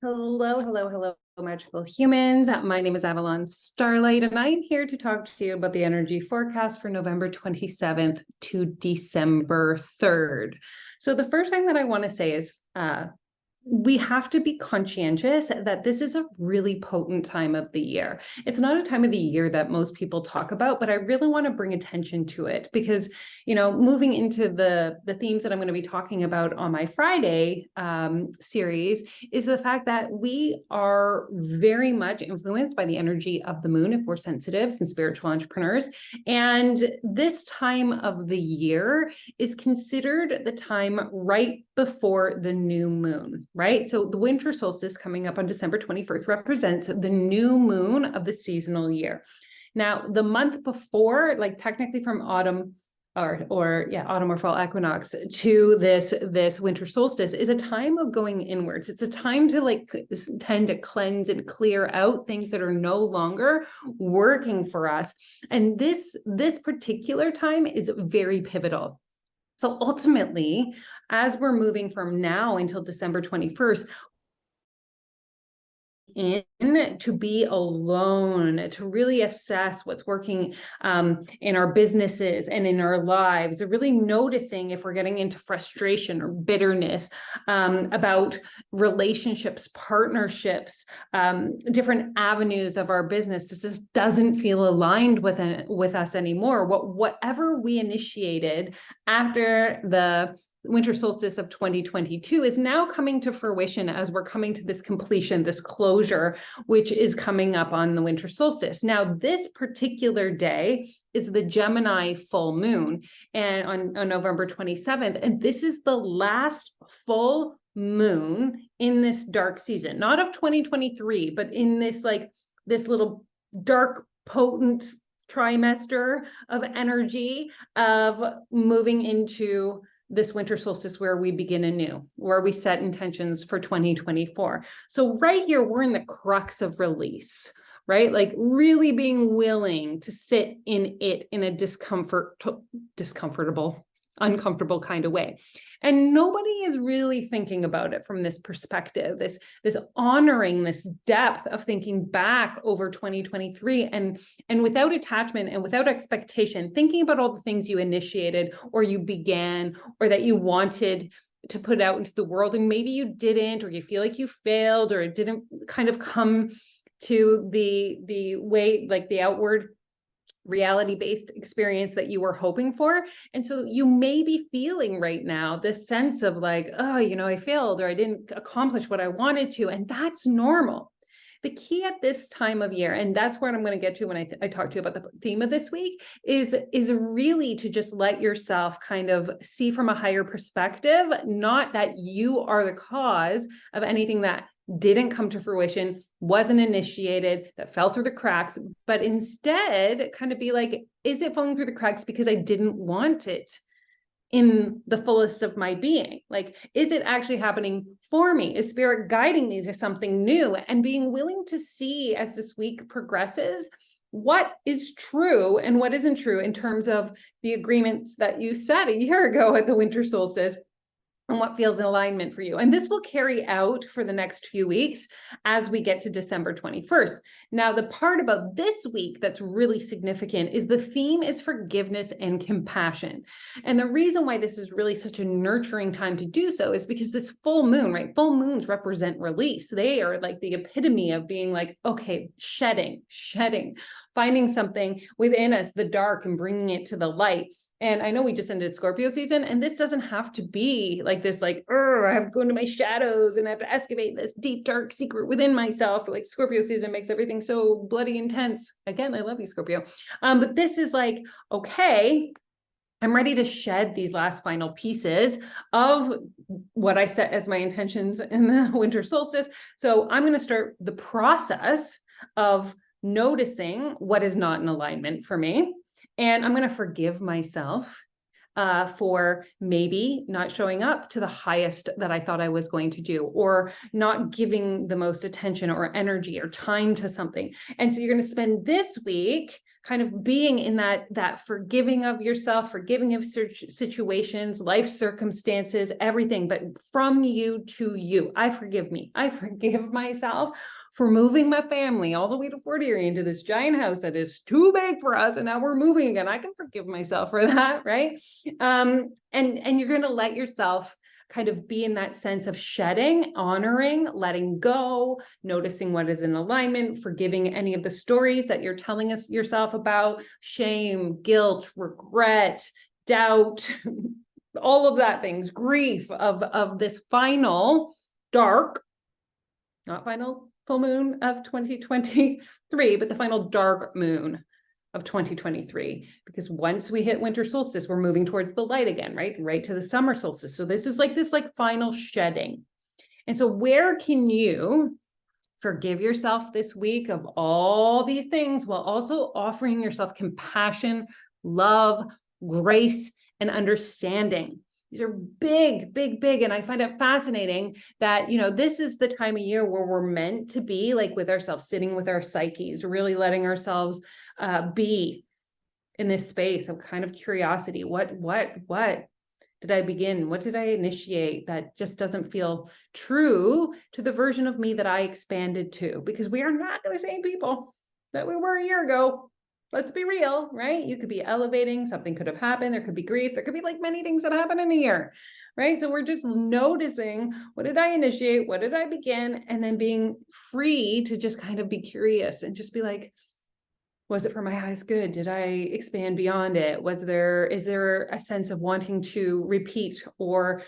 Hello, hello, hello, magical humans. My name is Avalon Starlight, and I'm here to talk to you about the energy forecast for November 27th to December 3rd. So the first thing that I want to say is we have to be conscientious that this is a really potent time of the year. It's not a time of the year that most people talk about, but I really want to bring attention to it because, moving into the themes that I'm going to be talking about on my Friday series is the fact that we are very much influenced by the energy of the moon if we're sensitives and spiritual entrepreneurs. And this time of the year is considered the time right before the new moon, right? So the winter solstice coming up on December 21st represents the new moon of the seasonal year. Now, the month before, like technically from autumn autumn or fall equinox to this winter solstice is a time of going inwards. It's a time to tend to cleanse and clear out things that are no longer working for us. And this particular time is very pivotal. So ultimately, as we're moving from now until December 21st, to be alone, to really assess what's working in our businesses and in our lives, really noticing if we're getting into frustration or bitterness about relationships, partnerships, different avenues of our business. This just doesn't feel aligned with us anymore. Whatever we initiated after the winter solstice of 2022 is now coming to fruition as we're coming to this completion, this closure, which is coming up on the winter solstice. Now, this particular day is the Gemini full moon and on November 27th. And this is the last full moon in this dark season, not of 2023, but in this little dark, potent trimester of energy of moving into this winter solstice where we begin anew, where we set intentions for 2024. So right here, we're in the crux of release, right? Like really being willing to sit in it in a uncomfortable kind of way. And nobody is really thinking about it from this perspective, this honoring this depth of thinking back over 2023 and without attachment and without expectation, thinking about all the things you initiated or you began or that you wanted to put out into the world. And maybe you didn't, or you feel like you failed, or it didn't kind of come to the way, like the outward reality-based experience that you were hoping for. And so you may be feeling right now this sense of like, oh, I failed or I didn't accomplish what I wanted to. And that's normal. The key at this time of year, and that's where I'm going to get to when I talk to you about the theme of this week, is really to just let yourself kind of see from a higher perspective, not that you are the cause of anything that didn't come to fruition, wasn't initiated, that fell through the cracks, but instead kind of be like, is it falling through the cracks because I didn't want it in the fullest of my being? Like, is it actually happening for me? Is spirit guiding me to something new? And being willing to see as this week progresses, what is true and what isn't true in terms of the agreements that you set a year ago at the winter solstice and what feels in alignment for you. And this will carry out for the next few weeks as we get to December 21st. Now, the part about this week that's really significant is the theme is forgiveness and compassion. And the reason why this is really such a nurturing time to do so is because this full moon, right? Full moons represent release. They are like the epitome of being like, okay, shedding, finding something within us, the dark, and bringing it to the light. And I know we just ended Scorpio season, and this doesn't have to be like this, like, I have to go into my shadows and I have to excavate this deep, dark secret within myself. Like Scorpio season makes everything so bloody intense. Again, I love you, Scorpio. But this is like, okay, I'm ready to shed these last final pieces of what I set as my intentions in the winter solstice. So I'm going to start the process of noticing what is not in alignment for me. And I'm going to forgive myself for maybe not showing up to the highest that I thought I was going to do, or not giving the most attention or energy or time to something. And so you're going to spend this week kind of being in that forgiving of yourself, forgiving of situations, life circumstances, everything, but from you to you. I forgive me. I forgive myself for moving my family all the way to Fort Erie into this giant house that is too big for us, and now we're moving again. I can forgive myself for that, right? And you're going to let yourself kind of be in that sense of shedding, honoring, letting go, noticing what is in alignment, forgiving any of the stories that you're telling yourself about, shame, guilt, regret, doubt, all of that things, grief of this final dark, not final full moon of 2023, but the final dark moon of 2023, because once we hit winter solstice, we're moving towards the light again, right to the summer solstice. So this is this final shedding. And so where can you forgive yourself this week of all these things, while also offering yourself compassion, love, grace, and understanding? These are big, big, big. And I find it fascinating that, this is the time of year where we're meant to be with ourselves, sitting with our psyches, really letting ourselves be in this space of kind of curiosity. What did I begin? What did I initiate that just doesn't feel true to the version of me that I expanded to? Because we are not the same people that we were a year ago. Let's be real, right? You could be elevating, something could have happened. There could be grief. There could be many things that happen in a year, right? So we're just noticing, what did I initiate? What did I begin? And then being free to just kind of be curious and just be was it for my highest good? Did I expand beyond it? Is there a sense of wanting to repeat or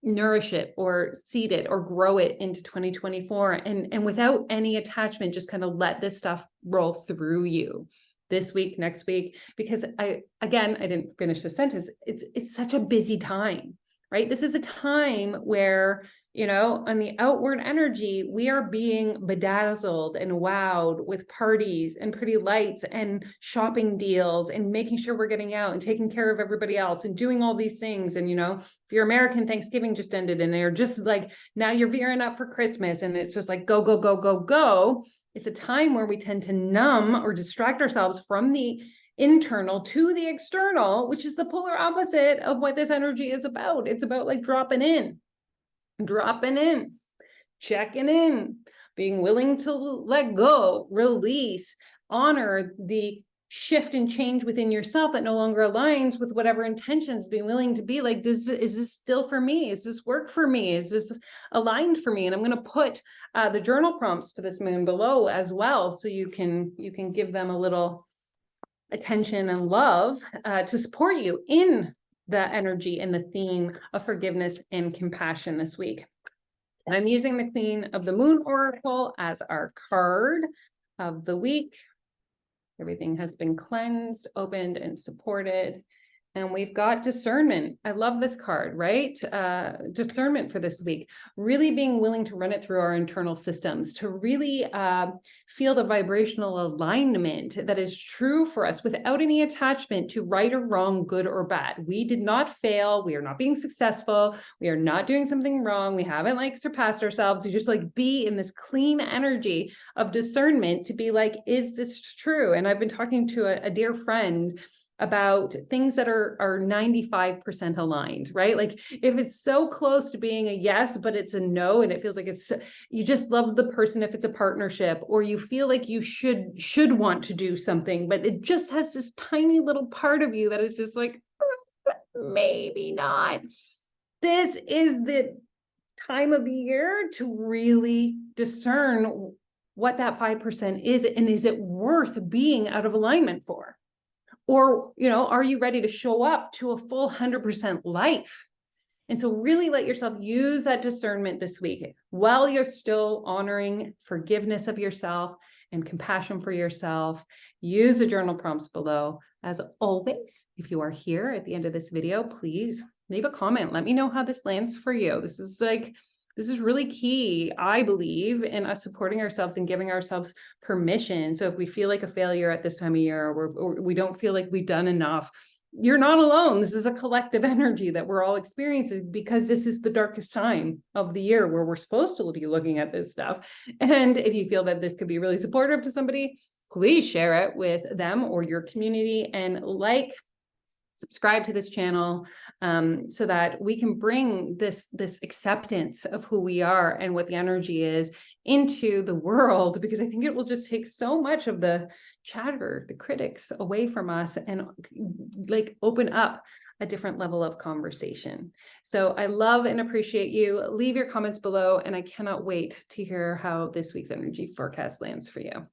nourish it or seed it or grow it into 2024? And without any attachment, just kind of let this stuff roll through you this week, next week, because I didn't finish the sentence. It's such a busy time, right? This is a time where, on the outward energy, we are being bedazzled and wowed with parties and pretty lights and shopping deals and making sure we're getting out and taking care of everybody else and doing all these things. And, if you're American, Thanksgiving just ended and they're just now you're veering up for Christmas and it's just go, go, go, go, go. It's a time where we tend to numb or distract ourselves from the internal to the external, which is the polar opposite of what this energy is about. It's about dropping in, checking in, being willing to let go, release, honor the shift and change within yourself that no longer aligns with whatever intentions, being willing to be is this still for me? Is this work for me? Is this aligned for me? And I'm going to put the journal prompts to this moon below as well, so you can give them a little attention and love to support you in the energy and the theme of forgiveness and compassion this week. And I'm using the Queen of the Moon Oracle as our card of the week. Everything has been cleansed, opened, and supported. And we've got discernment. I love this card, right? Discernment for this week. Really being willing to run it through our internal systems, to really feel the vibrational alignment that is true for us without any attachment to right or wrong, good or bad. We did not fail. We are not being successful. We are not doing something wrong. We haven't surpassed ourselves. To just be in this clean energy of discernment, to be is this true? And I've been talking to a dear friend about things that are 95% aligned, right? If it's so close to being a yes, but it's a no, and it feels you just love the person if it's a partnership, or you feel you should want to do something, but it just has this tiny little part of you that is just maybe not. This is the time of the year to really discern what that 5% is, and is it worth being out of alignment for? Or, are you ready to show up to a full 100% life? And so really let yourself use that discernment this week while you're still honoring forgiveness of yourself and compassion for yourself. Use the journal prompts below. As always, if you are here at the end of this video, please leave a comment. Let me know how this lands for you. This is really key, I believe, in us supporting ourselves and giving ourselves permission. So if we feel like a failure at this time of year, or we don't feel like we've done enough, you're not alone. This is a collective energy that we're all experiencing, because this is the darkest time of the year where we're supposed to be looking at this stuff. And if you feel that this could be really supportive to somebody, please share it with them or your community, and subscribe to this channel, so that we can bring this acceptance of who we are and what the energy is into the world, because I think it will just take so much of the chatter, the critics, away from us, and like open up a different level of conversation. So I love and appreciate you. Leave your comments below, and I cannot wait to hear how this week's energy forecast lands for you.